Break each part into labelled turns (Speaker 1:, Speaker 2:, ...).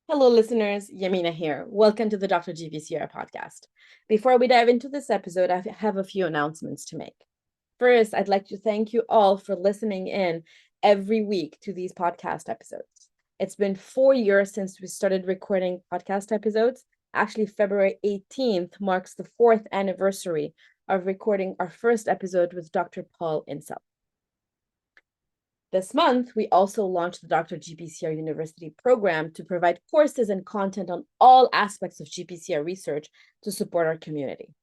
Speaker 1: Hello, listeners. Yamina here. Welcome to the Dr. GPCR podcast. Before we dive into this episode, I have a few announcements to make. First, I'd like to thank you all for listening in every week to these podcast episodes. It's been 4 years since we started recording podcast episodes. Actually, February 18th marks the fourth anniversary of recording our first episode with Dr. Paul Insel. This month, we also launched the Dr. GPCR University program to provide courses and content on all aspects of GPCR research to support our community.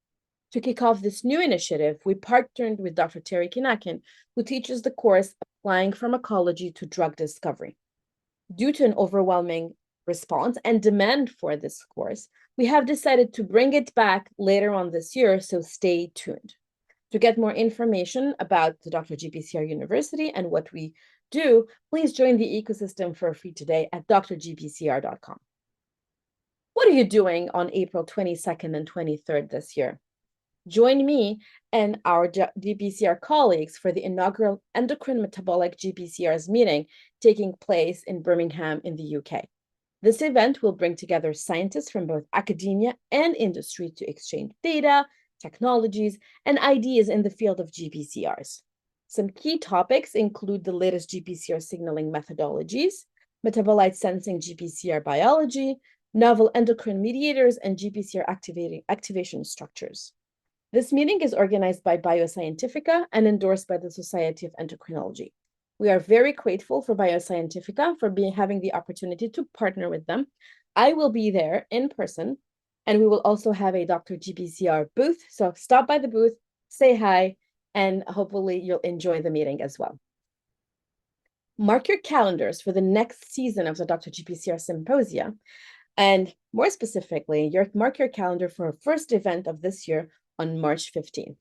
Speaker 1: To kick off this new initiative, we partnered with Dr. Terry Kinakin, who teaches the course Applying Pharmacology to Drug Discovery. Due to an overwhelming response and demand for this course, we have decided to bring it back later on this year, so stay tuned. To get more information about the Dr. GPCR University and what we do, please join the ecosystem for free today at drgpcr.com. What are you doing on April 22nd and 23rd this year? Join me and our GPCR colleagues for the inaugural Endocrine Metabolic GPCRs meeting taking place in Birmingham in the UK. This event will bring together scientists from both academia and industry to exchange data, technologies, and ideas in the field of GPCRs. Some key topics include the latest GPCR signaling methodologies, metabolite sensing GPCR biology, novel endocrine mediators, and GPCR activation structures. This meeting is organized by Bioscientifica and endorsed by the Society of Endocrinology. We are very grateful for Bioscientifica for having the opportunity to partner with them. I will be there in person, and we will also have a Dr. GPCR booth. So stop by the booth, say hi, and hopefully you'll enjoy the meeting as well. Mark your calendars for the next season of the Dr. GPCR Symposia. And more specifically, mark your calendar for our first event of this year on March 15th.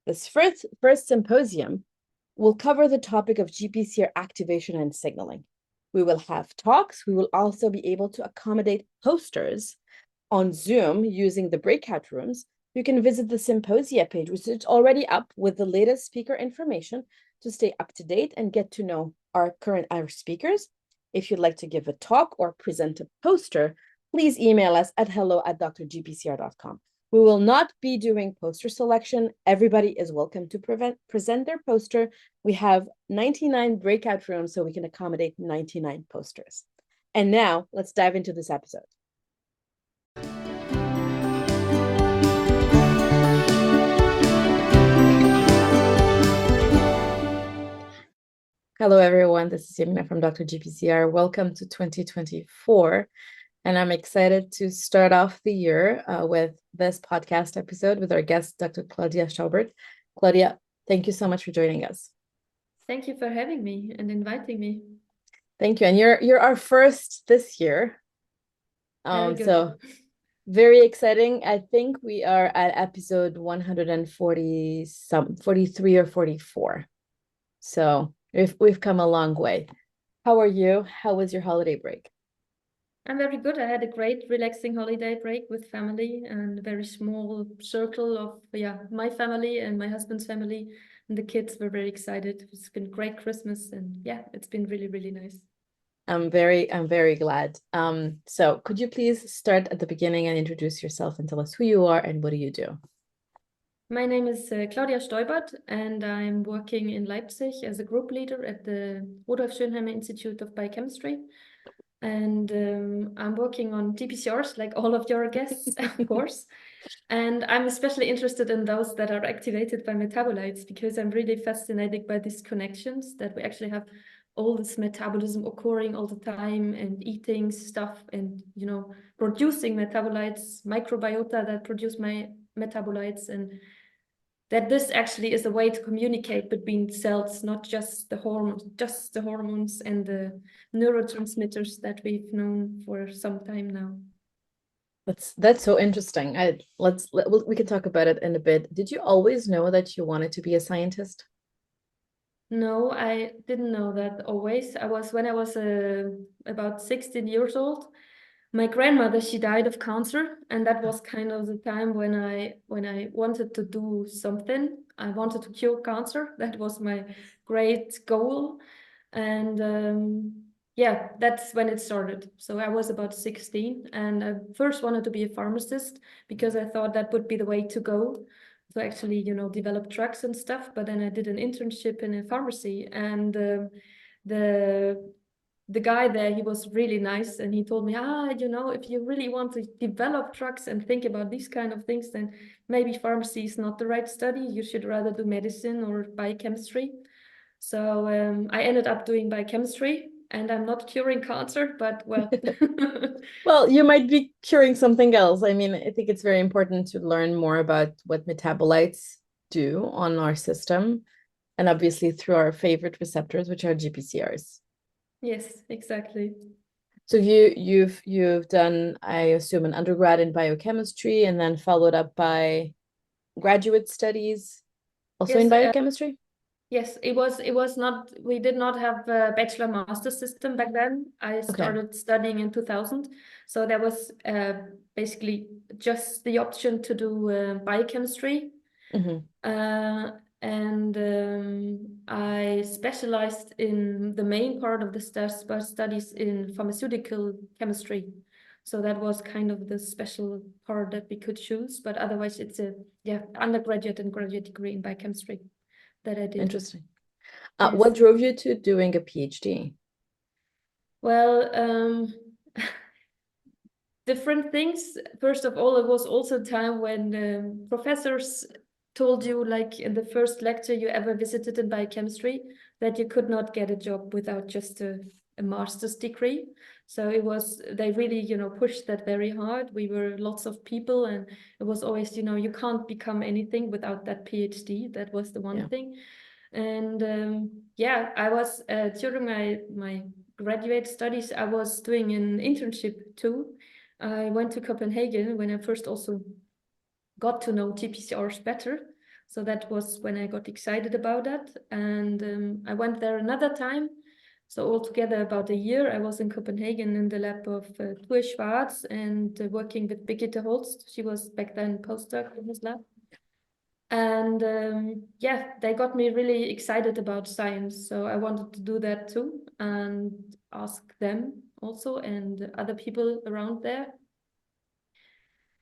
Speaker 1: This first symposium will cover the topic of GPCR activation and signaling. We will have talks. We will also be able to accommodate posters on Zoom using the breakout rooms. You can visit the Symposia page, which is already up with the latest speaker information to stay up to date and get to know our speakers. If you'd like to give a talk or present a poster, please email us at hello@drgpcr.com. We will not be doing poster selection. Everybody is welcome to present their poster. We have 99 breakout rooms, so we can accommodate 99 posters. And now let's dive into this episode. Hello, everyone. This is Yamina from Dr. GPCR. Welcome to 2024. And I'm excited to start off the year with this podcast episode with our guest, Dr. Claudia Stäubert. Claudia, thank you so much for joining us.
Speaker 2: Thank you for having me and inviting me.
Speaker 1: Thank you. And you're our first this year.
Speaker 2: Very good.
Speaker 1: So very exciting. I think we are at episode 140, 43 or 44. So we've come a long way. How are you? How was your holiday break?
Speaker 2: I'm very good. I had a great relaxing holiday break with family and a very small circle of my family and my husband's family. And the kids were very excited. It's been a great Christmas and it's been really, really nice.
Speaker 1: I'm very glad. So could you please start at the beginning and introduce yourself and tell us who you are and what do you do?
Speaker 2: My name is Claudia Stäubert, and I'm working in Leipzig as a group leader at the Rudolf Schönheimer Institute of Biochemistry. And I'm working on GPCRs, like all of your guests, of course. And I'm especially interested in those that are activated by metabolites because I'm really fascinated by these connections that we actually have all this metabolism occurring all the time and eating stuff and, producing metabolites, microbiota that produce my metabolites, and that this actually is a way to communicate between cells, not just the hormones and the neurotransmitters that we've known for some time now.
Speaker 1: That's so interesting. We can talk about it in a bit. Did you always know that you wanted to be a scientist?
Speaker 2: No, I didn't know that always. When I was about 16 years old, my grandmother, she died of cancer, and that was kind of the time when I wanted to do something. I wanted to cure cancer. That was my great goal. And yeah, that's when it started. So I was about 16, and I first wanted to be a pharmacist because I thought that would be the way to go to actually, develop drugs and stuff. But then I did an internship in a pharmacy, and the the guy there, he was really nice, and he told me, if you really want to develop drugs and think about these kind of things, then maybe pharmacy is not the right study. You should rather do medicine or biochemistry. So I ended up doing biochemistry, and I'm not curing cancer, but well.
Speaker 1: Well, you might be curing something else. I mean, I think it's very important to learn more about what metabolites do on our system, and obviously through our favorite receptors, which are GPCRs.
Speaker 2: Yes, exactly.
Speaker 1: So you've done, I assume, an undergrad in biochemistry and then followed up by graduate studies also in
Speaker 2: Yes,
Speaker 1: biochemistry?
Speaker 2: yes, it was not, we did not have a bachelor master system back then. I
Speaker 1: Okay.
Speaker 2: started studying in 2000. So there was basically just the option to do biochemistry.
Speaker 1: Hmm.
Speaker 2: Uh, and I specialized in the main part of the studies in pharmaceutical chemistry. So that was kind of the special part that we could choose. But otherwise, it's a undergraduate and graduate degree in biochemistry that I did.
Speaker 1: Interesting. What
Speaker 2: Yes.
Speaker 1: drove you to doing a PhD?
Speaker 2: Well, different things. First of all, it was also a time when professors told you, like in the first lecture you ever visited in biochemistry, that you could not get a job without just a master's degree. So they really, pushed that very hard. We were lots of people, and it was always, you can't become anything without that PhD. That was the one
Speaker 1: Yeah.
Speaker 2: thing. And I was during my graduate studies, I was doing an internship too. I went to Copenhagen when I first also got to know GPCRs better. So that was when I got excited about that. And I went there another time. So altogether about a year, I was in Copenhagen in the lab of Tue Schwarz and working with Birgitte Holst. She was back then postdoc in his lab. And they got me really excited about science. So I wanted to do that too and ask them also and other people around there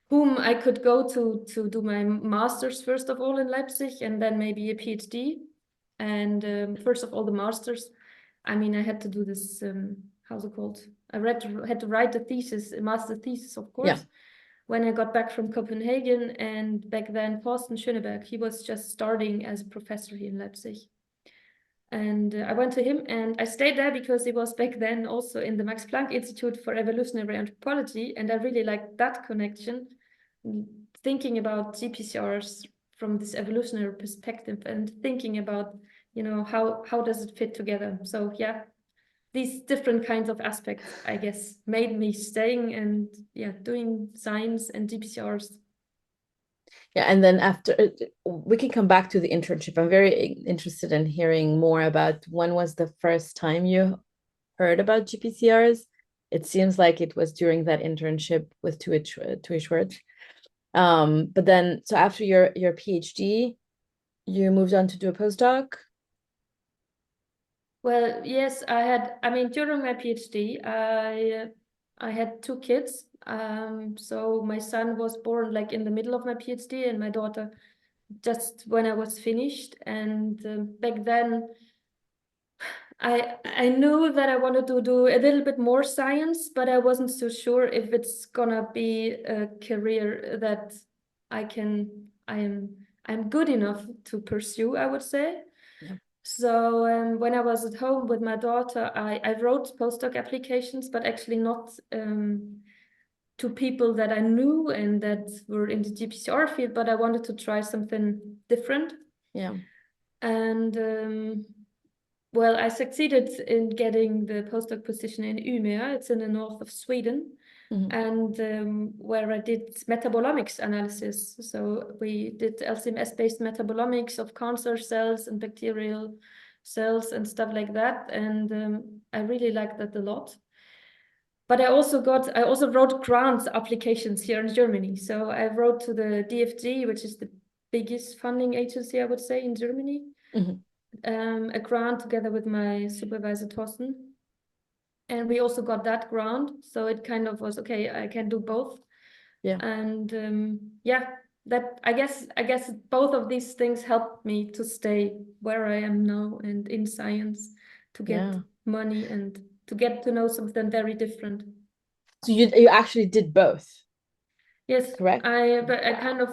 Speaker 2: whom I could go to do my master's first of all in Leipzig and then maybe a PhD. And first of all, the master's, I mean, I had to do this, how's it called? Had to write a thesis, a master thesis, of
Speaker 1: Yeah.
Speaker 2: course, when I got back from Copenhagen. And back then, Thorsten Schöneberg, he was just starting as a professor here in Leipzig. And I went to him and I stayed there because he was back then also in the Max Planck Institute for Evolutionary Anthropology. And I really liked that connection, thinking about GPCRs from this evolutionary perspective and thinking about, how does it fit together? So yeah, these different kinds of aspects, I guess, made me staying and doing science and GPCRs.
Speaker 1: Yeah, and then after we can come back to the internship. I'm very interested in hearing more about when was the first time you heard about GPCRs. It seems like it was during that internship with Tui Schwartz. But then so after your PhD, you moved on to do a postdoc.
Speaker 2: Well, yes, I mean, during my PhD, I had two kids. So my son was born like in the middle of my PhD, and my daughter just when I was finished. And back then, I knew that I wanted to do a little bit more science, but I wasn't so sure if it's gonna be a career that I'm good enough to pursue, I would say.
Speaker 1: Yeah.
Speaker 2: So when I was at home with my daughter, I wrote postdoc applications, but actually not to people that I knew and that were in the GPCR field, but I wanted to try something different.
Speaker 1: Yeah.
Speaker 2: And well, I succeeded in getting the postdoc position in Umeå. It's in the north of Sweden.
Speaker 1: Mhm.
Speaker 2: And where I did metabolomics analysis. So we did LCMS-based metabolomics of cancer cells and bacterial cells and stuff like that. And I really liked that a lot. But I also wrote grant applications here in Germany. So I wrote to the DFG, which is the biggest funding agency, I would say, in Germany,
Speaker 1: Mhm.
Speaker 2: a grant together with my supervisor, Thorsten. and we also got that grant. So it kind of was, okay, I can do both.
Speaker 1: Yeah.
Speaker 2: And yeah, that I guess both of these things helped me to stay where I am now and in science, to get
Speaker 1: Yeah.
Speaker 2: money and to get to know something very different.
Speaker 1: So you actually did both,
Speaker 2: Yes,
Speaker 1: correct?
Speaker 2: I kind of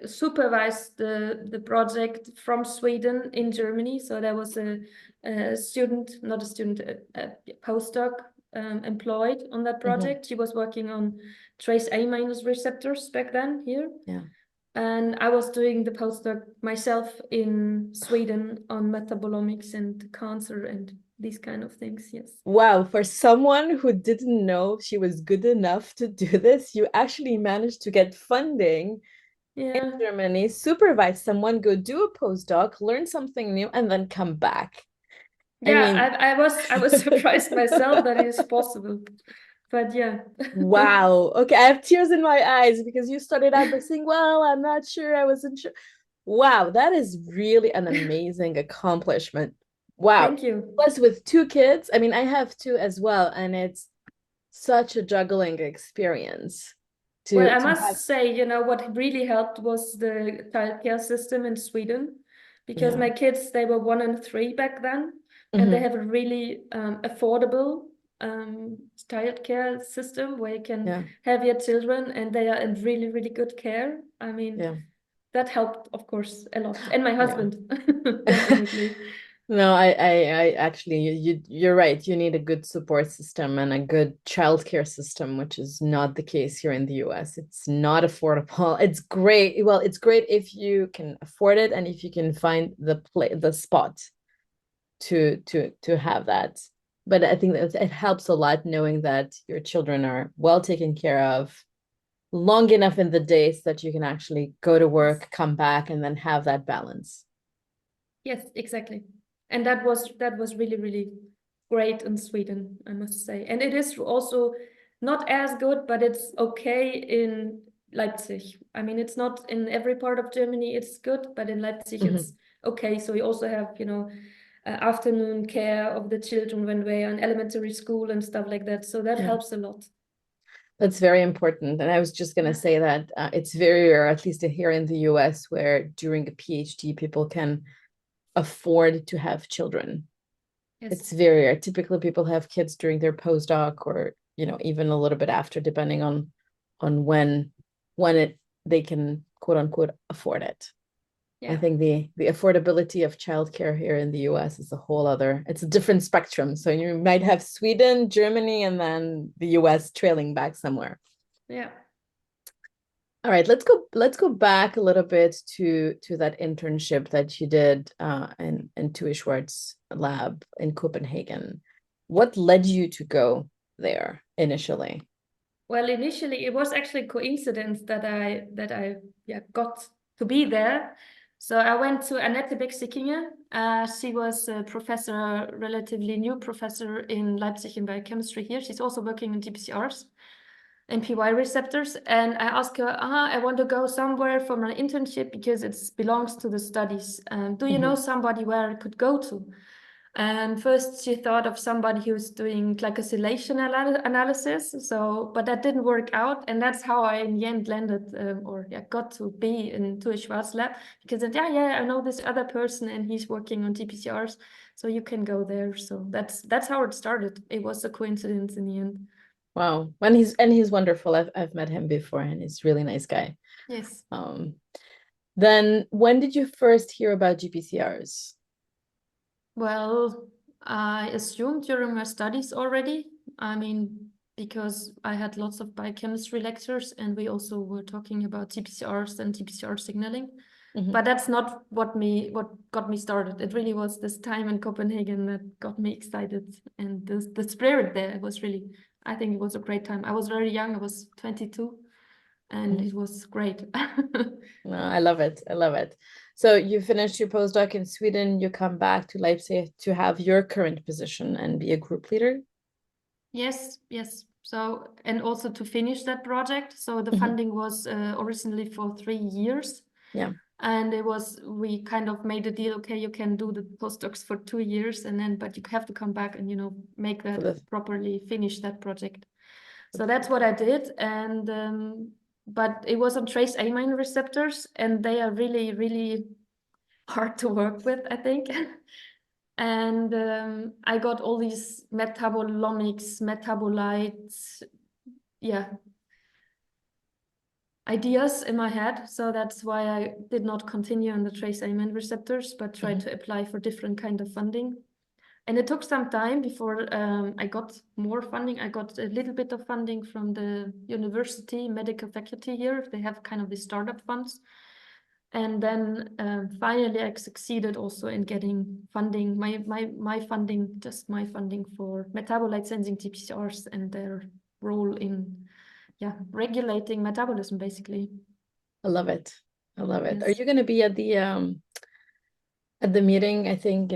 Speaker 2: supervised the project from Sweden in Germany. So there was a student, not a student, a postdoc employed on that project. She was working on trace A minus receptors back then here.
Speaker 1: Yeah.
Speaker 2: And I was doing the postdoc myself in Sweden on metabolomics and cancer and these kind of things. Yes.
Speaker 1: Wow, for someone who didn't know she was good enough to do this, you actually managed to get funding in
Speaker 2: Yeah.
Speaker 1: Germany, supervise someone, go do a postdoc, learn something new, and then come back. I
Speaker 2: Yeah,
Speaker 1: mean,
Speaker 2: I was surprised myself that it is possible. But yeah.
Speaker 1: wow. Okay, I have tears in my eyes because you started out by saying, well, I'm not sure, I wasn't sure. Wow, that is really an amazing accomplishment. Wow.
Speaker 2: Thank you.
Speaker 1: Plus, with two kids, I mean, I have two as well, and it's such a juggling experience
Speaker 2: Well, I
Speaker 1: to have.
Speaker 2: must say, you know, what really helped was the childcare system in Sweden, because
Speaker 1: Yeah.
Speaker 2: my kids, they were 1 and 3 back then, and they
Speaker 1: Hmm.
Speaker 2: have a really affordable childcare system where you can
Speaker 1: Yeah.
Speaker 2: have your children and they are in really, really good care. I mean,
Speaker 1: Yeah.
Speaker 2: that helped, of course, a lot. And my
Speaker 1: Yeah.
Speaker 2: husband, definitely.
Speaker 1: No, I actually, you're right. You need a good support system and a good childcare system, which is not the case here in the US. It's not affordable. It's great. Well, it's great if you can afford it and if you can find the spot to have that. But I think that it helps a lot knowing that your children are well taken care of long enough in the day so that you can actually go to work, come back, and then have that balance.
Speaker 2: Yes, exactly. And that was really, really great in Sweden, I must say. And it is also not as good, but it's okay in Leipzig. I mean, it's not in every part of Germany it's good, but in Leipzig it's
Speaker 1: Mhm.
Speaker 2: okay. So we also have, you know, afternoon care of the children when we're in elementary school and stuff like that. So that
Speaker 1: Yeah.
Speaker 2: helps a lot.
Speaker 1: That's very important. And I was just going to say that it's very rare, at least here in the US, where during a PhD, people can afford to have children.
Speaker 2: Yes.
Speaker 1: It's very rare. Typically, people have kids during their postdoc or, even a little bit after, depending on when they can quote unquote afford it. I
Speaker 2: Yeah.
Speaker 1: think the affordability of childcare here in the US is it's a different spectrum. So you might have Sweden, Germany, and then the US trailing back somewhere.
Speaker 2: Yeah.
Speaker 1: All right, let's go back a little bit to that internship that you did in Tue Schwartz lab in Copenhagen. What led you to go there initially?
Speaker 2: Well, initially it was actually a coincidence that I yeah got to be there. So I went to Annette Beck-Sickinger. She was a professor, relatively new professor in Leipzig in biochemistry here. She's also working in GPCRs and PY receptors. And I asked her, I want to go somewhere for my internship because it belongs to the studies. Do you know
Speaker 1: Mhm.
Speaker 2: somebody where I could go to? And first she thought of somebody who's doing glycosylation analysis. So, but that didn't work out. And that's how I in the end landed got to be in Tue Schwarz lab, because I know this other person and he's working on GPCRs. So you can go there. So that's how it started. It was a coincidence in the end.
Speaker 1: Wow. And he's wonderful. I've met him before and he's a really nice guy.
Speaker 2: Yes.
Speaker 1: Then when did you first hear about GPCRs?
Speaker 2: Well, I assumed during my studies already. I mean, because I had lots of biochemistry lectures and we also were talking about GPCRs and GPCR signaling.
Speaker 1: Mhm.
Speaker 2: But that's not what got me started. It really was this time in Copenhagen that got me excited. And the spirit there was really, I think it was a great time. I was very young, I was 22, and
Speaker 1: Mhm.
Speaker 2: it was great.
Speaker 1: No, I love it. I love it. So you finished your postdoc in Sweden, you come back to Leipzig to have your current position and be a group leader.
Speaker 2: Yes, yes. So, and also to finish that project. So the
Speaker 1: Mhm.
Speaker 2: funding was originally for 3 years.
Speaker 1: Yeah.
Speaker 2: And we kind of made a deal, okay, you can do the postdocs for 2 years but you have to come back and, make that properly, finish that project. So that's what I did. And, but it was on trace amine receptors, and they are really, really hard to work with, I think. And I got all these metabolomics, metabolites, ideas in my head. So that's why I did not continue on the trace amine receptors, but tried to apply for different kind of funding. And it took some time before I got more funding. I got a little bit of funding from the university medical faculty here. They have kind of the startup funds. And then finally I succeeded also in getting funding, my funding, just my funding for metabolite sensing GPCRs and their role in regulating metabolism, basically.
Speaker 1: I love it. I love it.
Speaker 2: Yes.
Speaker 1: Are you going to be at the meeting? I think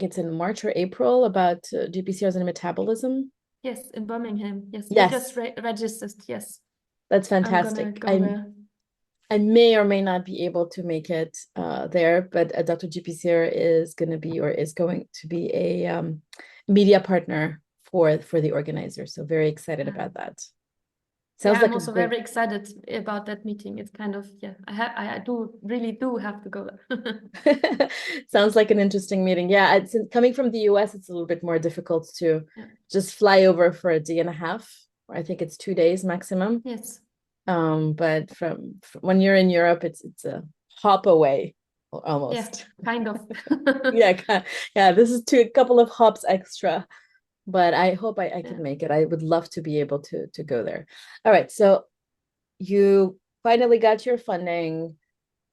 Speaker 1: it's in March or April about GPCRs and metabolism.
Speaker 2: Yes, in Birmingham. Yes,
Speaker 1: Yes.
Speaker 2: We just registered. Yes,
Speaker 1: that's fantastic.
Speaker 2: I'm gonna go there.
Speaker 1: I may or may not be able to make it there, but Dr. GPCR is going to be, or is going to be, a media partner for the organizer. So very excited about that. Sounds like
Speaker 2: I'm also very excited about that meeting. It's kind of, I really do have to go there.
Speaker 1: Sounds like an interesting meeting. Yeah, it's coming from the US, it's a little bit more difficult to just fly over for a day and a half. I think it's 2 days maximum.
Speaker 2: Yes.
Speaker 1: But from when you're in Europe, it's a hop away almost.
Speaker 2: Yeah, kind of.
Speaker 1: Yeah, this is a couple of hops extra, but I hope I can make it. I would love to be able to go there. All right, so you finally got your funding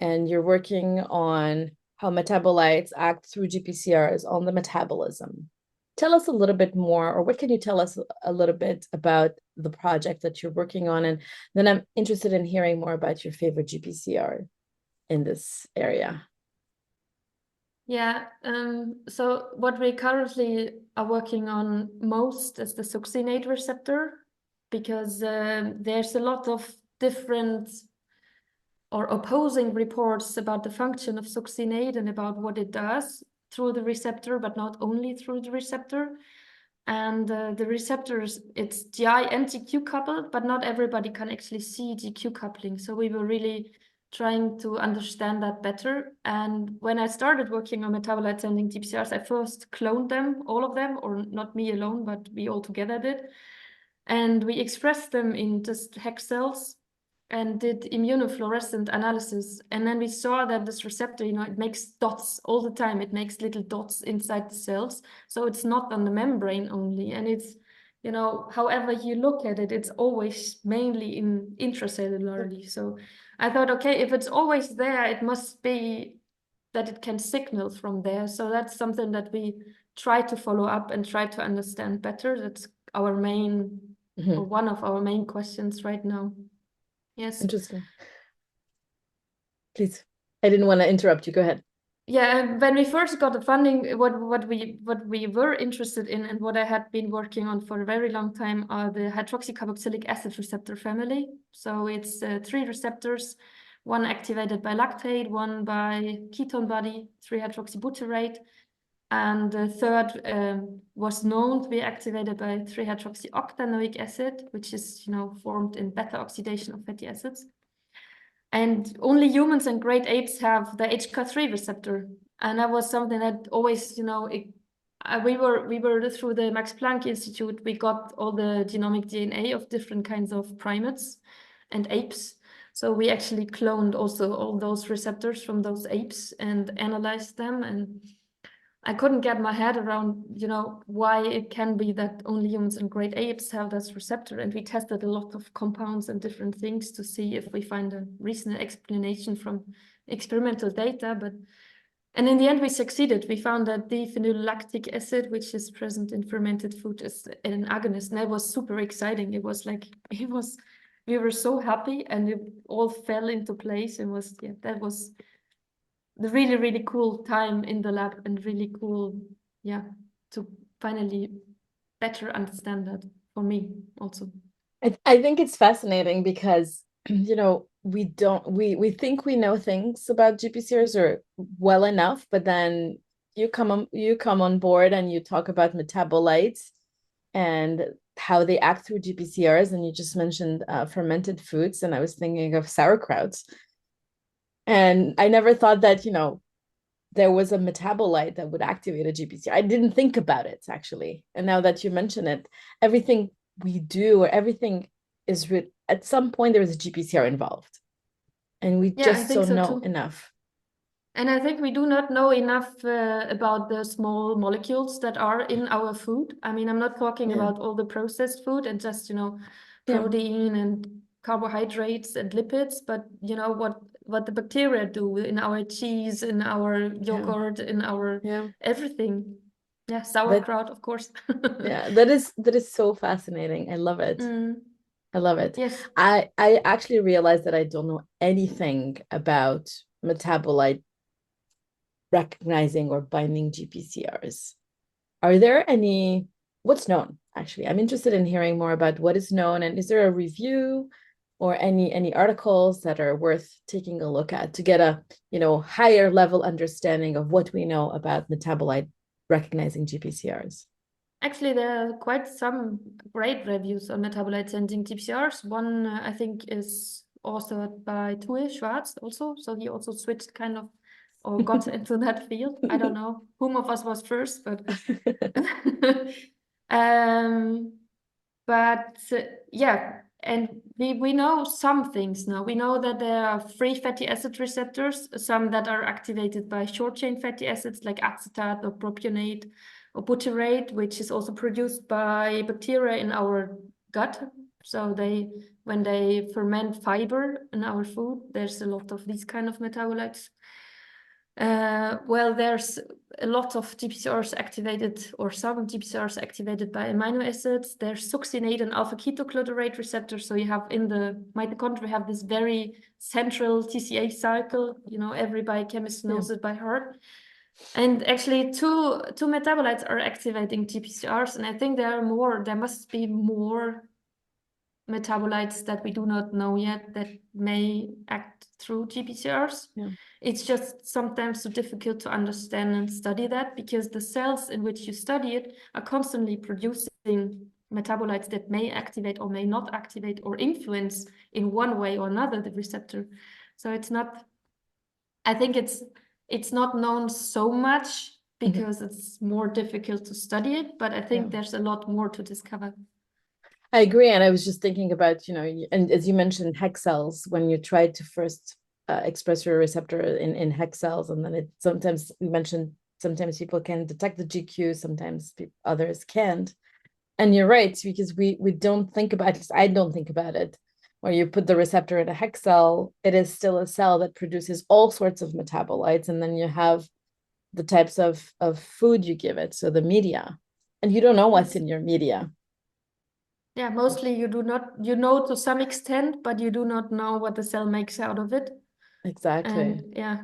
Speaker 1: and you're working on how metabolites act through GPCRs on the metabolism. Tell us a little bit more, or what can you tell us a little bit about the project that you're working on? And then I'm interested in hearing more about your favorite GPCR in this area.
Speaker 2: Yeah, so what we currently are working on most is the succinate receptor, because there's a lot of different or opposing reports about the function of succinate and about what it does through the receptor, but not only through the receptor. And the receptors, it's GI and GQ coupled, but not everybody can actually see GQ coupling. So we were really trying to understand that better. And when I started working on metabolite sending GPCRs, I first cloned them, all of them, or not me alone, but we all together did. And we expressed them in just hex cells and did immunofluorescent analysis. And then we saw that this receptor, it makes dots all the time. It makes little dots inside the cells. So it's not on the membrane only. And it's, however you look at it, it's always mainly intracellularly. So I thought, okay, if it's always there, it must be that it can signal from there. So that's something that we try to follow up and try to understand better. That's our main, or one of our main questions right now. Yes.
Speaker 1: Interesting. Please. I didn't want to interrupt you. Go ahead.
Speaker 2: Yeah, when we first got the funding, what we were interested in and what I had been working on for a very long time are the hydroxycarboxylic acid receptor family. So it's 3 receptors, one activated by lactate, one by ketone body, 3-hydroxybutyrate, and the third was known to be activated by 3-hydroxyoctanoic acid, which is formed in beta oxidation of fatty acids. And only humans and great apes have the HK3 receptor. And that was something that always, we were through the Max Planck Institute, we got all the genomic DNA of different kinds of primates and apes. So we actually cloned also all those receptors from those apes and analyzed them. And I couldn't get my head around, why it can be that only humans and great apes have this receptor. And we tested a lot of compounds and different things to see if we find a reasonable explanation from experimental data. And in the end, we succeeded. We found that D-phenylactic acid, which is present in fermented food, is an agonist. And that was super exciting. We were so happy, and it all fell into place. And that was the really, really cool time in the lab, and really cool, to finally better understand that for me also.
Speaker 1: I think it's fascinating because, we think we know things about GPCRs or well enough, but then you come on board and you talk about metabolites and how they act through GPCRs, and you just mentioned fermented foods, and I was thinking of sauerkrauts. And I never thought that, there was a metabolite that would activate a GPCR. I didn't think about it actually. And now that you mention it, everything we do or everything is at some point there is a GPCR involved. And we
Speaker 2: Yeah, I
Speaker 1: just
Speaker 2: think
Speaker 1: don't
Speaker 2: so
Speaker 1: know
Speaker 2: too.
Speaker 1: enough.
Speaker 2: And I think we do not know enough about the small molecules that are in our food. I mean, I'm not talking
Speaker 1: Yeah.
Speaker 2: about all the processed food and just,
Speaker 1: Yeah.
Speaker 2: protein and carbohydrates and lipids, but what the bacteria do in our cheese, in our
Speaker 1: Yeah.
Speaker 2: yogurt, in our
Speaker 1: Yeah.
Speaker 2: everything. Yeah,
Speaker 1: That
Speaker 2: sauerkraut, of course.
Speaker 1: yeah, that is so fascinating. I love it.
Speaker 2: Mm,
Speaker 1: I love it.
Speaker 2: yes.
Speaker 1: I actually realized that I don't know anything about metabolite recognizing or binding GPCRs. Are there what's known actually? I'm interested in hearing more about what is known, and is there a review or any articles that are worth taking a look at to get a, higher level understanding of what we know about metabolite recognizing GPCRs?
Speaker 2: Actually, there are quite some great reviews on metabolites sensing GPCRs. One, I think, is authored by Tue Schwarz also. So he also switched kind of or got into that field. I don't know whom of us was first, but um, yeah, and we know some things now. We know that there are free fatty acid receptors, some that are activated by short chain fatty acids like acetate or propionate or butyrate, which is also produced by bacteria in our gut. So when they ferment fiber in our food, there's a lot of these kind of metabolites. Well, there's a lot of GPCRs activated, or some GPCRs activated by amino acids. There's succinate and alpha ketoglutarate receptors. So you have in the mitochondria have this very central TCA cycle. Every biochemist knows it by heart. And actually, two metabolites are activating GPCRs, and I think there must be more metabolites that we do not know yet that may act through GPCRs.
Speaker 1: Yeah.
Speaker 2: It's just sometimes so difficult to understand and study that because the cells in which you study it are constantly producing metabolites that may activate or may not activate or influence in one way or another the receptor. So I think it's not known so much because it's more difficult to study it, but I think
Speaker 1: Yeah.
Speaker 2: there's a lot more to discover.
Speaker 1: I agree. And I was just thinking about, and as you mentioned, hex cells, when you try to first express your receptor in hex cells, and then sometimes you mentioned, sometimes people can detect the GQ, sometimes others can't. And you're right, because we don't think about, at least I don't think about it. Where you put the receptor in a hex cell, it is still a cell that produces all sorts of metabolites. And then you have the types of food you give it, so the media. And you don't know what's
Speaker 2: Yes.
Speaker 1: in your media.
Speaker 2: Yeah, mostly you do not, to some extent, but you do not know what the cell makes out of it.
Speaker 1: Exactly.
Speaker 2: And yeah,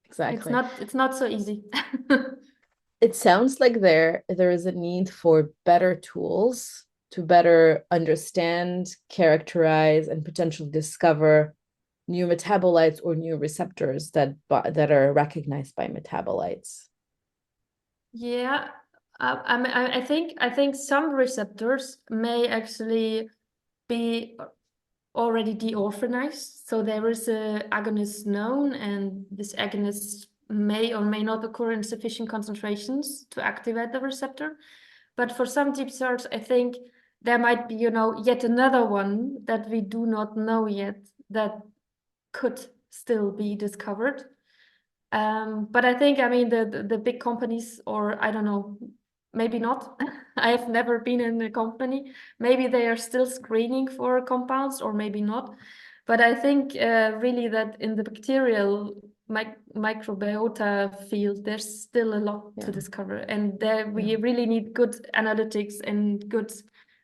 Speaker 1: Exactly.
Speaker 2: it's not so easy.
Speaker 1: It sounds like there is a need for better tools to better understand, characterize, and potentially discover new metabolites or new receptors that are recognized by metabolites.
Speaker 2: Yeah, I think some receptors may actually be already deorphanized. So there is a agonist known, and this agonist may or may not occur in sufficient concentrations to activate the receptor. But for some GPCRs, I think there might be, yet another one that we do not know yet that could still be discovered. But I think, I mean, the big companies, or I don't know, maybe not. I have never been in a company. Maybe they are still screening for compounds, or maybe not. But I think really that in the bacterial microbiota field, there's still a lot to discover. And there we really need good analytics and good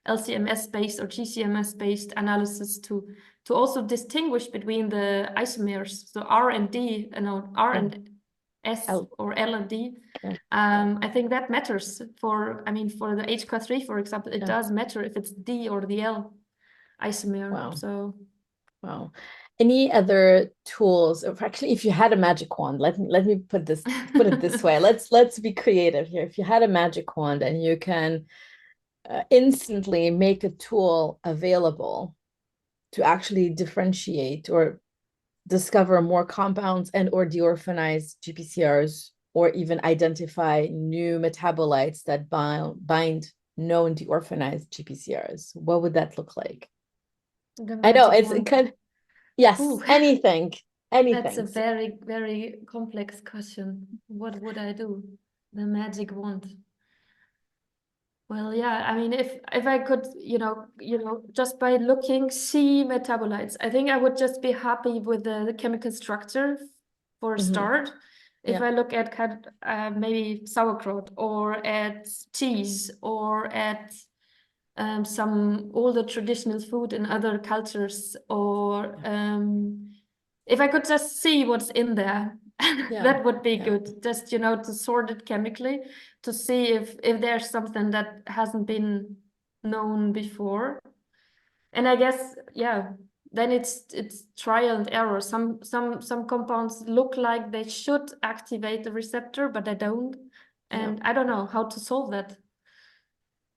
Speaker 2: LCMS-based or GCMS-based analysis to also distinguish between the isomers, so R and D, R and S
Speaker 1: L,
Speaker 2: or L and D.
Speaker 1: yeah,
Speaker 2: I think that matters for the HK3, for example, it
Speaker 1: yeah.
Speaker 2: does matter if it's D or the L isomer.
Speaker 1: Wow.
Speaker 2: So
Speaker 1: Wow. Any other tools, or actually, if you had a magic wand, let me put it this way. Let's be creative here. If you had a magic wand and you can instantly make a tool available to actually differentiate or discover more compounds and or deorphanize GPCRs, or even identify new metabolites that bind known deorphanized GPCRs, what would that look like?
Speaker 2: The
Speaker 1: I know
Speaker 2: magic
Speaker 1: it's
Speaker 2: wand.
Speaker 1: kind of, yes,
Speaker 2: Ooh,
Speaker 1: anything,
Speaker 2: that's a
Speaker 1: anything.
Speaker 2: very, very complex question. What would I do? The magic wand. Well, yeah, I mean, if I could, just by looking, see metabolites, I think I would just be happy with the chemical structure for a start. If
Speaker 1: Yeah,
Speaker 2: I look at kind of, maybe sauerkraut or at cheese or at some older traditional food in other cultures, or if I could just see what's in there,
Speaker 1: yeah,
Speaker 2: that would be
Speaker 1: yeah,
Speaker 2: good. Just, to sort it chemically to see if there's something that hasn't been known before. And I guess, yeah, then it's trial and error. Some compounds look like they should activate the receptor, but they don't.
Speaker 1: yeah.
Speaker 2: And I don't know how to solve that.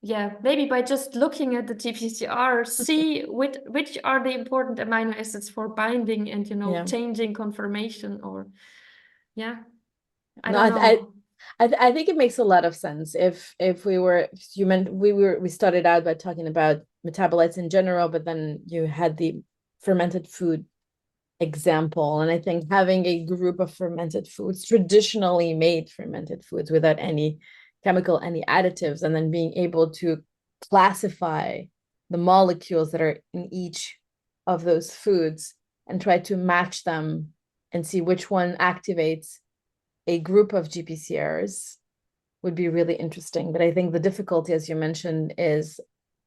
Speaker 2: Yeah, maybe by just looking at the GPCR, see which are the important amino acids for binding and,
Speaker 1: Yeah.
Speaker 2: changing conformation, or yeah, I
Speaker 1: No,
Speaker 2: don't know.
Speaker 1: I think it makes a lot of sense. If we were, you meant we started out by talking about metabolites in general, but then you had the fermented food example. And I think having a group of fermented foods, traditionally made fermented foods without any chemical, any additives, and then being able to classify the molecules that are in each of those foods and try to match them and see which one activates a group of GPCRs would be really interesting. But I think the difficulty, as you mentioned, is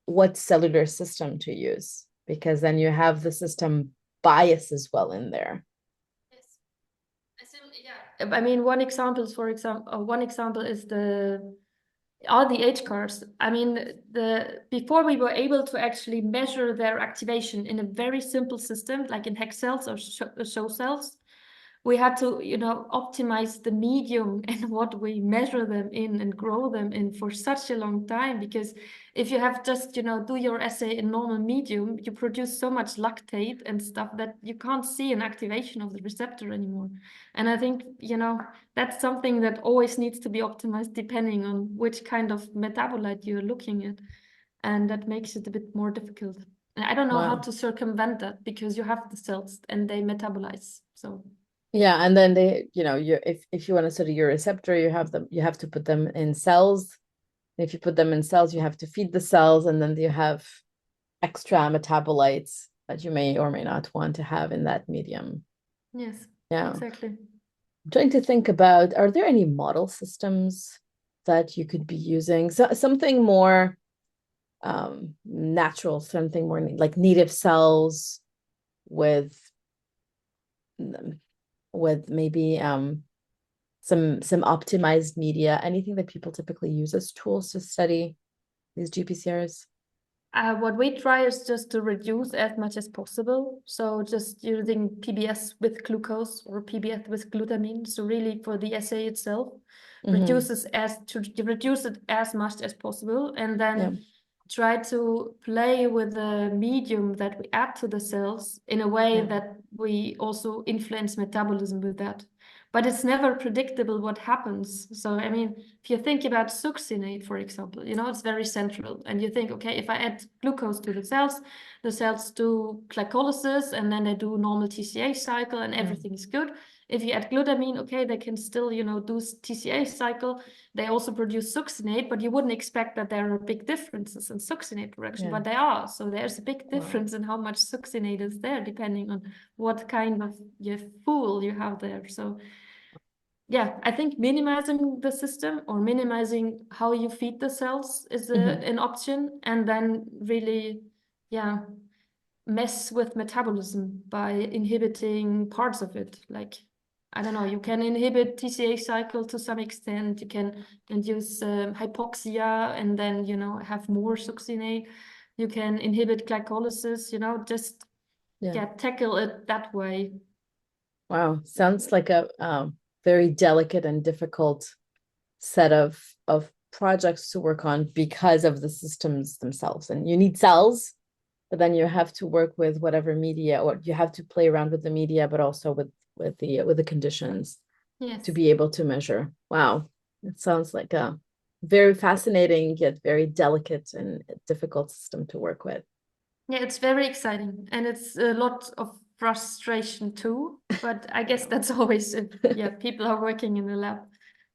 Speaker 1: what cellular system to use, because then you have the system bias as well in there.
Speaker 2: Yes. Yeah. I mean, one example is all the H cars. I mean, before we were able to actually measure their activation in a very simple system, like in hex cells or show cells, we had to, optimize the medium and what we measure them in and grow them in for such a long time. Because if you have just, do your assay in normal medium, you produce so much lactate and stuff that you can't see an activation of the receptor anymore. And I think, that's something that always needs to be optimized depending on which kind of metabolite you're looking at. And that makes it a bit more difficult. And I don't know how
Speaker 1: Wow.
Speaker 2: to circumvent that, because you have the cells and they metabolize. So
Speaker 1: Yeah, and then if you want to study your receptor, you have to put them in cells. If you put them in cells, you have to feed the cells, and then you have extra metabolites that you may or may not want to have in that medium.
Speaker 2: yes,
Speaker 1: Yeah.
Speaker 2: exactly.
Speaker 1: I'm trying to think about, are there any model systems that you could be using? So something more natural, something more like native cells with maybe some optimized media, anything that people typically use as tools to study these GPCRs?
Speaker 2: What we try is just to reduce as much as possible. So just using PBS with glucose or PBS with glutamine. So really for the assay itself, reduce it as much as possible, and then
Speaker 1: Yeah,
Speaker 2: try to play with the medium that we add to the cells in a way
Speaker 1: yeah,
Speaker 2: that we also influence metabolism with that. But it's never predictable what happens. So, I mean, if you think about succinate, for example, it's very central. And you think, okay, if I add glucose to the cells do glycolysis, and then they do normal TCA cycle, and
Speaker 1: yeah,
Speaker 2: everything is good. If you add glutamine, okay, they can still, do TCA cycle. They also produce succinate, but you wouldn't expect that there are big differences in succinate production,
Speaker 1: yeah.
Speaker 2: but there are. So there's a big
Speaker 1: Wow.
Speaker 2: difference in how much succinate is there, depending on what kind of fuel you have there. So yeah, I think minimizing the system or minimizing how you feed the cells is an option, and then really, yeah, mess with metabolism by inhibiting parts of it. Like, I don't know, you can inhibit TCA cycle to some extent. You can induce hypoxia and then, have more succinate. You can inhibit glycolysis, just tackle it that way.
Speaker 1: Wow, sounds like a very delicate and difficult set of projects to work on because of the systems themselves. And you need cells, but then you have to work with whatever media, or you have to play around with the media, but also with the conditions to be able to measure. Wow, it sounds like a very fascinating yet very delicate and difficult system to work with.
Speaker 2: Yeah, it's very exciting, and it's a lot of frustration too. But I guess that's always people are working in the lab,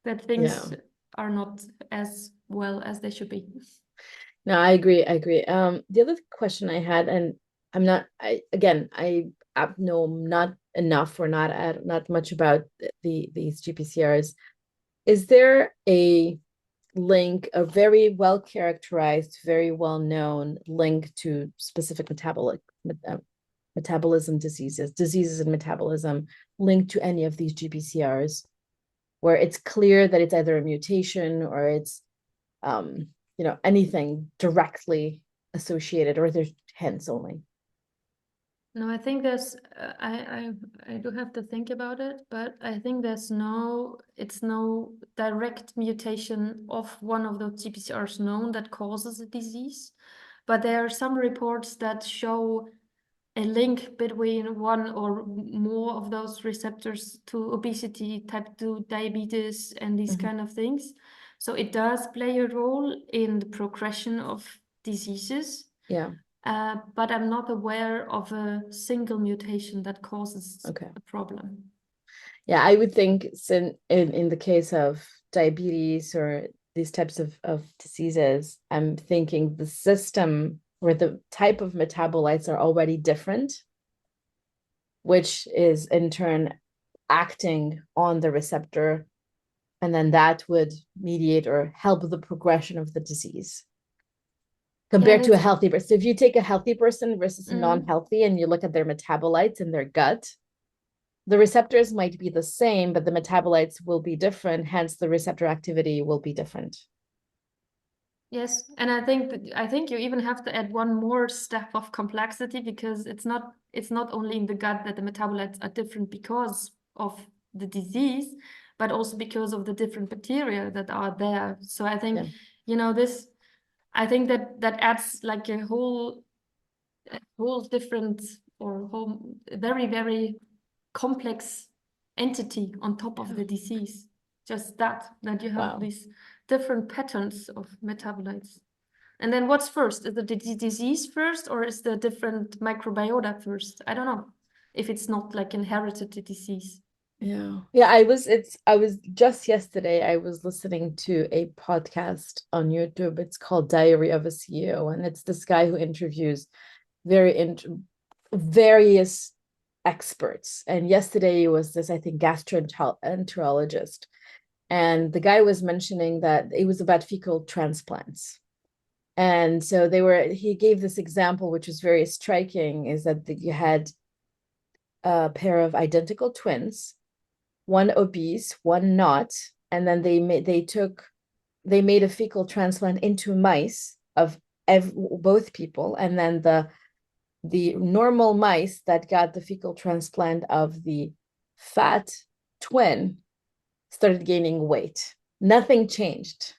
Speaker 2: that things are not as well as they should be.
Speaker 1: No, I agree. The other question I had, and I'm not, I know not enough or not much about these GPCRs. Is there a link, a very well characterized, very well known link to specific metabolism diseases and metabolism linked to any of these GPCRs, where it's clear that it's either a mutation or it's anything directly associated, or there's hints only?
Speaker 2: No, I think there's I do have to think about it, but I think it's no direct mutation of one of those GPCRs known that causes a disease. But there are some reports that show a link between one or more of those receptors to obesity, type 2 diabetes, and these kind of things. So it does play a role in the progression of diseases.
Speaker 1: Yeah.
Speaker 2: But I'm not aware of a single mutation that causes
Speaker 1: a
Speaker 2: problem.
Speaker 1: Yeah, I would think in the case of diabetes or these types of diseases, I'm thinking the system or the type of metabolites are already different, which is in turn acting on the receptor, and then that would mediate or help the progression of the disease compared to a healthy person. So if you take a healthy person versus a non-healthy and you look at their metabolites in their gut, the receptors might be the same, but the metabolites will be different. Hence, the receptor activity will be different.
Speaker 2: Yes, and I think you even have to add one more step of complexity, because it's not only in the gut that the metabolites are different because of the disease, but also because of the different bacteria that are there. So I think this. I think that adds like a whole different or whole very, very complex entity on top of the disease. Just that you have these different patterns of metabolites. And then what's first? Is the disease first, or is the different microbiota first? I don't know if it's not like inherited disease.
Speaker 1: I was just yesterday, I was listening to a podcast on YouTube. It's called Diary of a CEO, and it's this guy who interviews various experts. And yesterday was this, I think, gastroenterologist, and the guy was mentioning that it was about fecal transplants. And so he gave this example, which was very striking, is that you had a pair of identical twins, one obese, one not, and then they made a fecal transplant into mice of both people, and then the normal mice that got the fecal transplant of the fat twin started gaining weight. Nothing changed.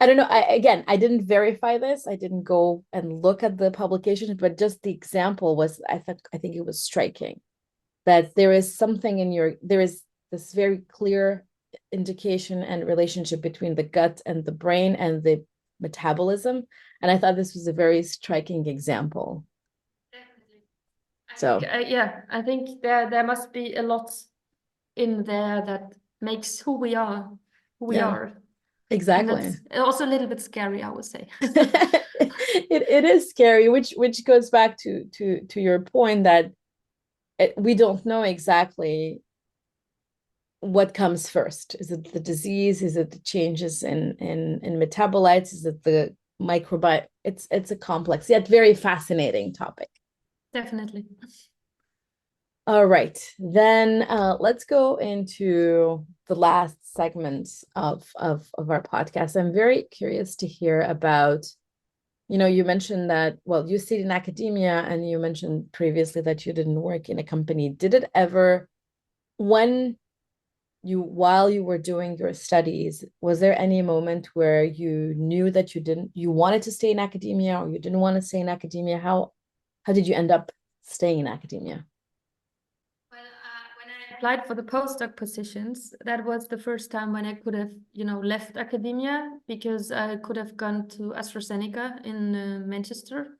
Speaker 1: I don't know. I didn't verify this. I didn't go and look at the publication, but just the example was, I think it was striking that there is this very clear indication and relationship between the gut and the brain and the metabolism. And I thought this was a very striking example.
Speaker 2: Definitely. I think there must be a lot in there that makes who we are.
Speaker 1: Exactly.
Speaker 2: And that's also a little bit scary, I would say.
Speaker 1: It is scary, which goes back to your point that we don't know exactly what comes first. Is it the disease? Is it the changes in metabolites? Is it the microbiome? It's a complex yet very fascinating topic.
Speaker 2: Definitely.
Speaker 1: All right, then let's go into the last segment of our podcast. I'm very curious to hear about you mentioned that, well, you stayed in academia and you mentioned previously that you didn't work in a company. Did it ever, when while you were doing your studies, was there any moment where you knew that you wanted to stay in academia or you didn't want to stay in academia? How did you end up staying in academia?
Speaker 2: Well, when I applied for the postdoc positions, that was the first time when I could have, left academia, because I could have gone to AstraZeneca in Manchester.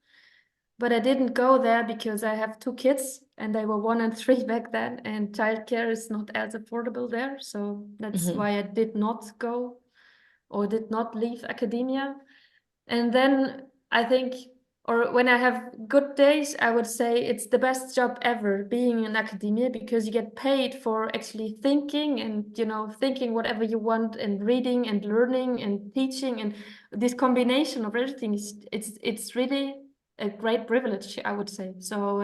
Speaker 2: But I didn't go there because I have two kids and they were 1 and 3 back then, and childcare is not as affordable there. So that's
Speaker 1: Mhm.
Speaker 2: why I did not go or did not leave academia. And then I think, or when I have good days, I would say it's the best job ever being in academia, because you get paid for actually thinking and, thinking whatever you want, and reading and learning and teaching, and this combination of everything it's really a great privilege, I would say. So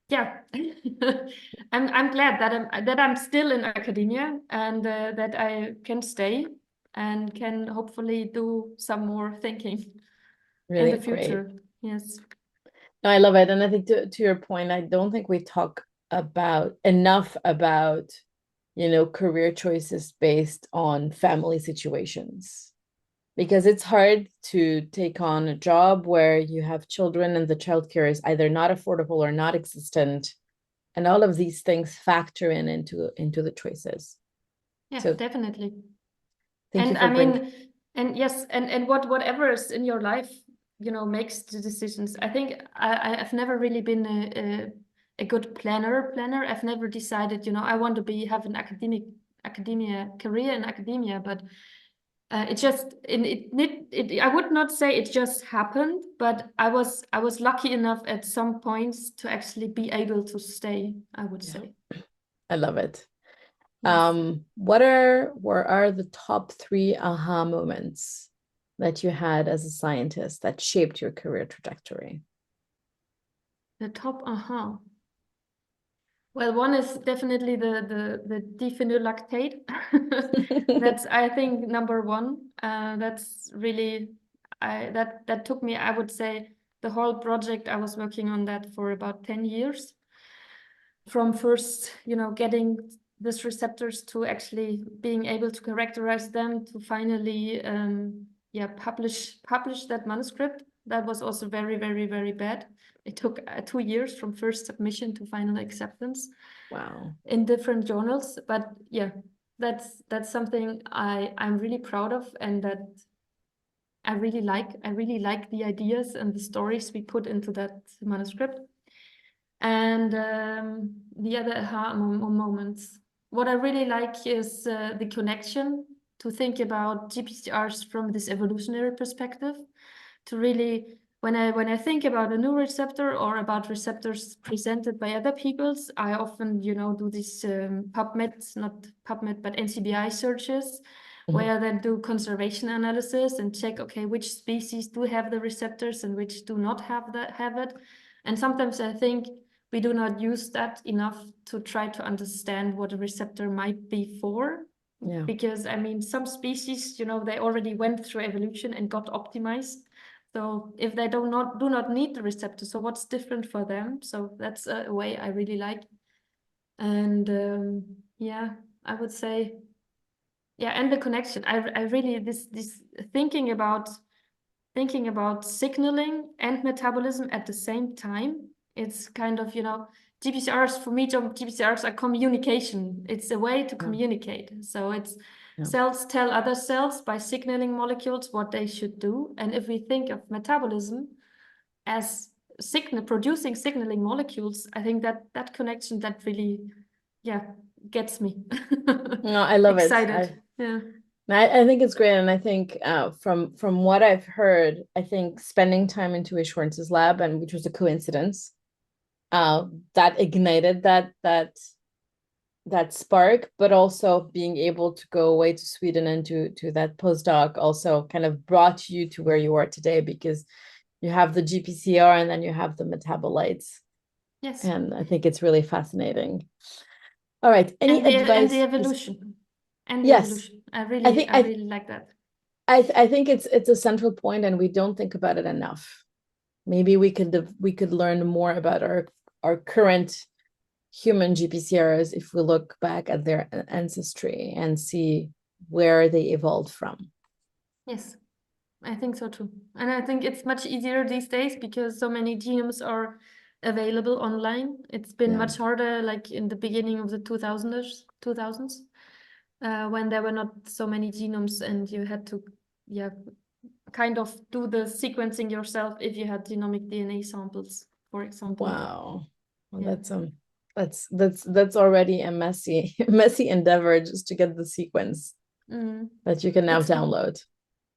Speaker 2: yeah, I'm glad that I'm still in academia, and that I can stay and can hopefully do some more thinking in the
Speaker 1: Really great.
Speaker 2: future. Yes.
Speaker 1: No, I love it. And I think to your point, I don't think we talk about enough about, career choices based on family situations. Because it's hard to take on a job where you have children and the childcare is either not affordable or not existent. And all of these things factor into the choices.
Speaker 2: Yeah,
Speaker 1: So
Speaker 2: definitely.
Speaker 1: thank you
Speaker 2: And
Speaker 1: for
Speaker 2: I
Speaker 1: bringing.
Speaker 2: mean, and yes, and whatever is in your life, makes the decisions. I think I've never really been a good planner. I've never decided, I want to have an academia career in academia, but it just I would not say it just happened, but I was lucky enough at some points to actually be able to stay, I would
Speaker 1: Yeah,
Speaker 2: say.
Speaker 1: I love it.
Speaker 2: Yes.
Speaker 1: What are the top three aha moments that you had as a scientist that shaped your career trajectory?
Speaker 2: The top aha. Well, one is definitely the diphenylactate. That's, I think, number one. That's really, that took me, I would say, the whole project. I was working on that for about 10 years. From first, getting these receptors to actually being able to characterize them, to finally, publish that manuscript. That was also very, very, very bad. It took 2 years from first submission to final acceptance
Speaker 1: Wow.
Speaker 2: in different journals. But yeah, that's something I'm really proud of, and that I really like. I really like the ideas and the stories we put into that manuscript. And the other aha moments. What I really like is the connection, to think about GPCRs from this evolutionary perspective, to really, when I think about a new receptor or about receptors presented by other peoples, I often, do these PubMed, not PubMed, but NCBI searches,
Speaker 1: Mhm.
Speaker 2: where I then do conservation analysis and check, okay, which species do have the receptors and which do not have it. And sometimes I think we do not use that enough to try to understand what a receptor might be for.
Speaker 1: Yeah.
Speaker 2: Because I mean, some species, they already went through evolution and got optimized. So if they do not need the receptor, so what's different for them? So that's a way I really like. And yeah, I would say, yeah, and the connection. I really, this thinking about signaling and metabolism at the same time. It's kind of, GPCRs, for me, GPCRs are communication. It's a way to
Speaker 1: Yeah.
Speaker 2: communicate. So it's
Speaker 1: Yeah.
Speaker 2: cells tell other cells by signaling molecules what they should do. And if we think of metabolism as producing signaling molecules, I think that connection, that really, yeah, gets me
Speaker 1: No, I love it.
Speaker 2: excited. Yeah.
Speaker 1: I think it's great, and I think from what I've heard, I think spending time into Ishwarn's lab, and which was a coincidence, uh, that ignited that spark, but also being able to go away to Sweden and to that postdoc also kind of brought you to where you are today, because you have the GPCR and then you have the metabolites,
Speaker 2: Yes.
Speaker 1: and I think it's really fascinating. All right, any
Speaker 2: And the
Speaker 1: advice? Yes.
Speaker 2: evolution. And the
Speaker 1: Yes,
Speaker 2: evolution. I
Speaker 1: I
Speaker 2: really,
Speaker 1: think
Speaker 2: I really like that.
Speaker 1: I think it's a central point, and we don't think about it enough. Maybe we could learn more about our current human GPCRs if we look back at their ancestry and see where they evolved from.
Speaker 2: Yes, I think so too. And I think it's much easier these days because so many genomes are available online. It's been
Speaker 1: Yeah.
Speaker 2: much harder, like in the beginning of the 2000s, when there were not so many genomes and you had to, yeah, kind of do the sequencing yourself if you had genomic DNA samples, for example.
Speaker 1: Wow. Well,
Speaker 2: Yeah.
Speaker 1: that's already a messy messy endeavor just to get the sequence that you can now
Speaker 2: It's
Speaker 1: download.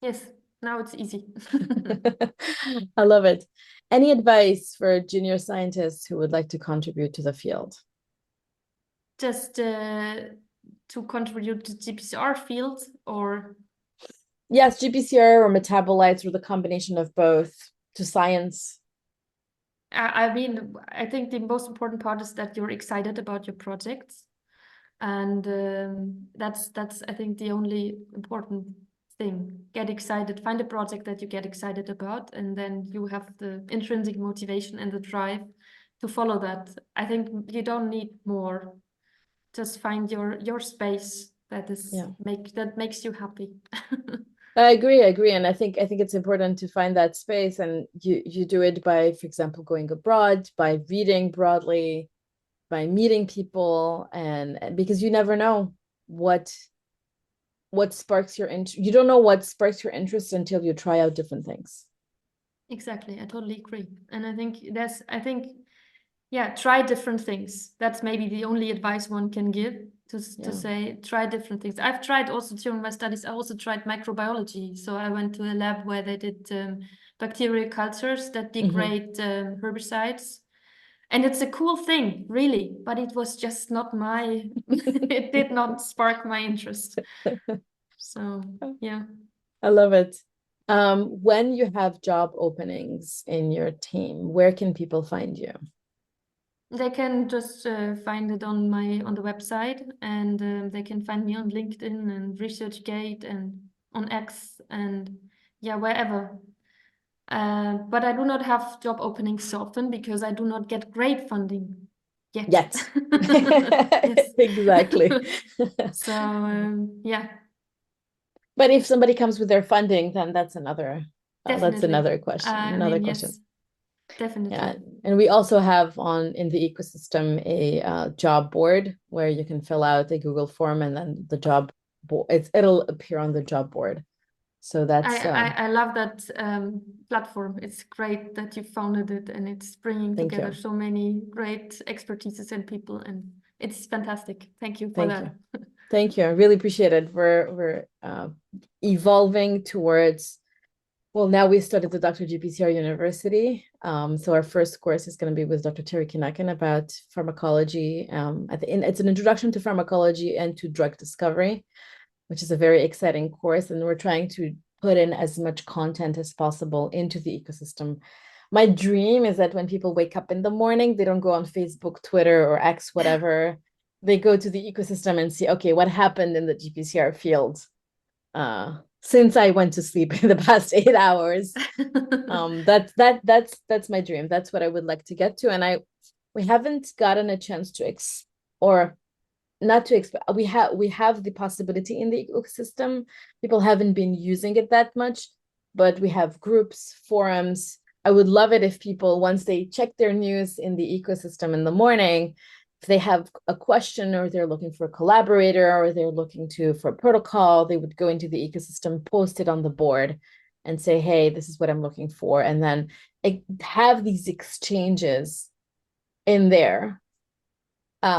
Speaker 2: yes, now it's easy.
Speaker 1: I love it. Any advice for junior scientists who would like to contribute to the field?
Speaker 2: Just to contribute to GPCR field, or
Speaker 1: Yes, GPCR or metabolites or the combination of both to science.
Speaker 2: I mean, I think the most important part is that you're excited about your projects, and that's I think the only important thing. Get excited, find a project that you get excited about, and then you have the intrinsic motivation and the drive to follow that. I think you don't need more. Just find your space that is
Speaker 1: Yeah.
Speaker 2: that makes you happy.
Speaker 1: I agree. And I think it's important to find that space, and you do it by, for example, going abroad, by reading broadly, by meeting people, and because you never know what sparks your interest. You don't know what sparks your interest until you try out different things.
Speaker 2: Exactly, I totally agree. And I think, yeah, try different things. That's maybe the only advice one can give to
Speaker 1: Yeah.
Speaker 2: say, try different things. I've tried also during my studies, I also tried microbiology. So I went to a lab where they did bacterial cultures that degrade herbicides. And it's a cool thing, really, but it was just not my, it did not spark my interest. So, yeah.
Speaker 1: I love it. When you have job openings in your team, where can people find you?
Speaker 2: They can just find it on the website, and they can find me on LinkedIn and ResearchGate and on X and yeah, wherever. But I do not have job openings so often because I do not get great funding yet.
Speaker 1: Yet.
Speaker 2: Yes.
Speaker 1: Exactly.
Speaker 2: So yeah,
Speaker 1: But if somebody comes with their funding, then that's
Speaker 2: definitely.
Speaker 1: another question,
Speaker 2: I
Speaker 1: another
Speaker 2: mean,
Speaker 1: question.
Speaker 2: yes,
Speaker 1: Yeah,
Speaker 2: definitely.
Speaker 1: and we also have in the ecosystem a job board where you can fill out a Google form, and then the job board it'll appear on the job board. So that's
Speaker 2: I love that platform. It's great that you founded it, and it's bringing
Speaker 1: thank
Speaker 2: together
Speaker 1: you.
Speaker 2: so many great expertises and people, and it's fantastic. Thank you for
Speaker 1: Thank
Speaker 2: that.
Speaker 1: you. Thank you. I really appreciate it. We're evolving towards, well, now we started the Dr. GPCR University. So our first course is going to be with Dr. Terry Kinaken about pharmacology. It's an introduction to pharmacology and to drug discovery, which is a very exciting course. And we're trying to put in as much content as possible into the ecosystem. My dream is that when people wake up in the morning, they don't go on Facebook, Twitter, or X, whatever. They go to the ecosystem and see, okay, what happened in the GPCR field since I went to sleep in the past 8 hours. That's my dream. That's what I would like to get to. And we haven't gotten a chance to or not to expect. We have the possibility in the ecosystem. People haven't been using it that much, but we have groups, forums. I would love it if people, once they check their news in the ecosystem in the morning, if they have a question or they're looking for a collaborator or they're looking for a protocol, they would go into the ecosystem, post it on the board, and say, hey, this is what I'm looking for. And then have these exchanges in there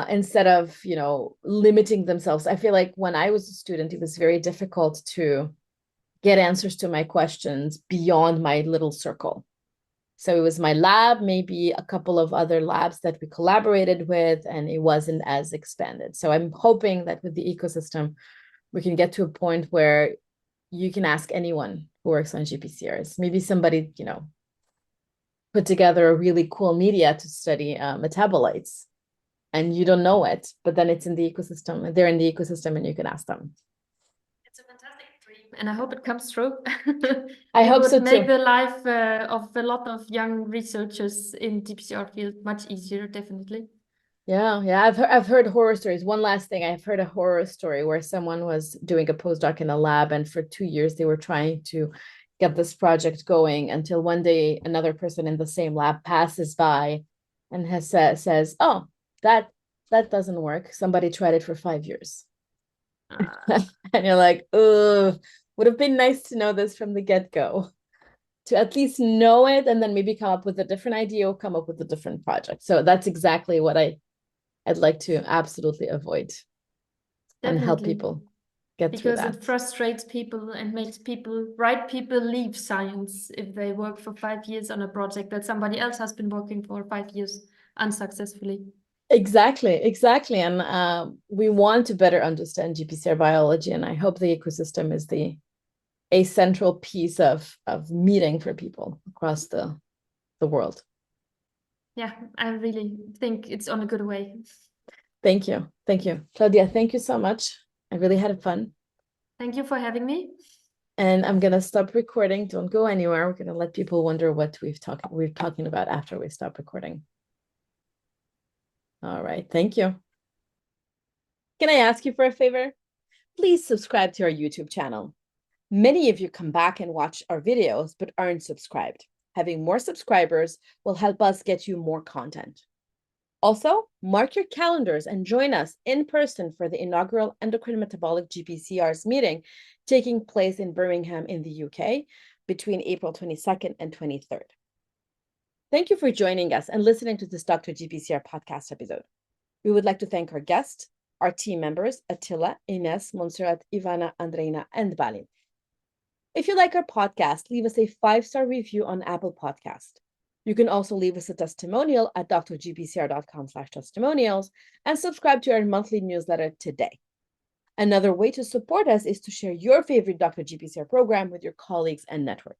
Speaker 1: instead of, limiting themselves. I feel like when I was a student, it was very difficult to get answers to my questions beyond my little circle. So it was my lab, maybe a couple of other labs that we collaborated with, and it wasn't as expanded. So I'm hoping that with the ecosystem, we can get to a point where you can ask anyone who works on GPCRs. Maybe somebody, put together a really cool media to study metabolites, and you don't know it, but then it's in the ecosystem. They're in the ecosystem, and you can ask them.
Speaker 2: It's a fantastic dream. and I hope it comes true.
Speaker 1: I
Speaker 2: It
Speaker 1: hope
Speaker 2: would
Speaker 1: so
Speaker 2: make
Speaker 1: too.
Speaker 2: the life of a lot of young researchers in GPCR field much easier, definitely.
Speaker 1: Yeah, yeah. I've heard horror stories. One last thing, I've heard a horror story where someone was doing a postdoc in a lab, and for 2 years they were trying to get this project going until one day another person in the same lab passes by and says, "Oh, that that doesn't work. Somebody tried it for 5 years."
Speaker 2: Uh,
Speaker 1: And you're like, "Oh, would have been nice to know this from the get-go, to at least know it, and then maybe come up with a different idea or come up with a different project." So that's exactly what I'd like to absolutely avoid and help
Speaker 2: Definitely,
Speaker 1: people get through
Speaker 2: because
Speaker 1: that.
Speaker 2: it frustrates people and makes bright people leave science if they work for 5 years on a project that somebody else has been working for 5 years unsuccessfully.
Speaker 1: Exactly, exactly. And we want to better understand GPCR biology, and I hope the ecosystem is a central piece of meeting for people across the world.
Speaker 2: Yeah, I really think it's on a good way.
Speaker 1: Thank you. Thank you. Claudia, thank you so much. I really had fun.
Speaker 2: Thank you for having me.
Speaker 1: And I'm gonna stop recording. Don't go anywhere. We're gonna let people wonder what we're talking about after we stop recording. All right, thank you. Can I ask you for a favor? Please subscribe to our YouTube channel. Many of you come back and watch our videos, but aren't subscribed. Having more subscribers will help us get you more content. Also, mark your calendars and join us in person for the inaugural Endocrine Metabolic GPCRs meeting taking place in Birmingham in the UK between April 22nd and 23rd. Thank you for joining us and listening to this Dr. GPCR podcast episode. We would like to thank our guests, our team members, Attila, Ines, Montserrat, Ivana, Andreina, and Balin. If you like our podcast, leave us a 5-star review on Apple Podcast. You can also leave us a testimonial at drgpcr.com/testimonials and subscribe to our monthly newsletter today. Another way to support us is to share your favorite Dr. GPCR program with your colleagues and network.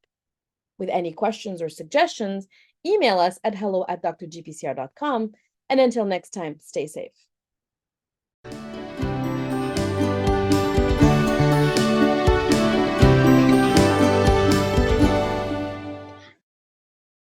Speaker 1: With any questions or suggestions, email us at hello@drgpcr.com. And until next time, stay safe.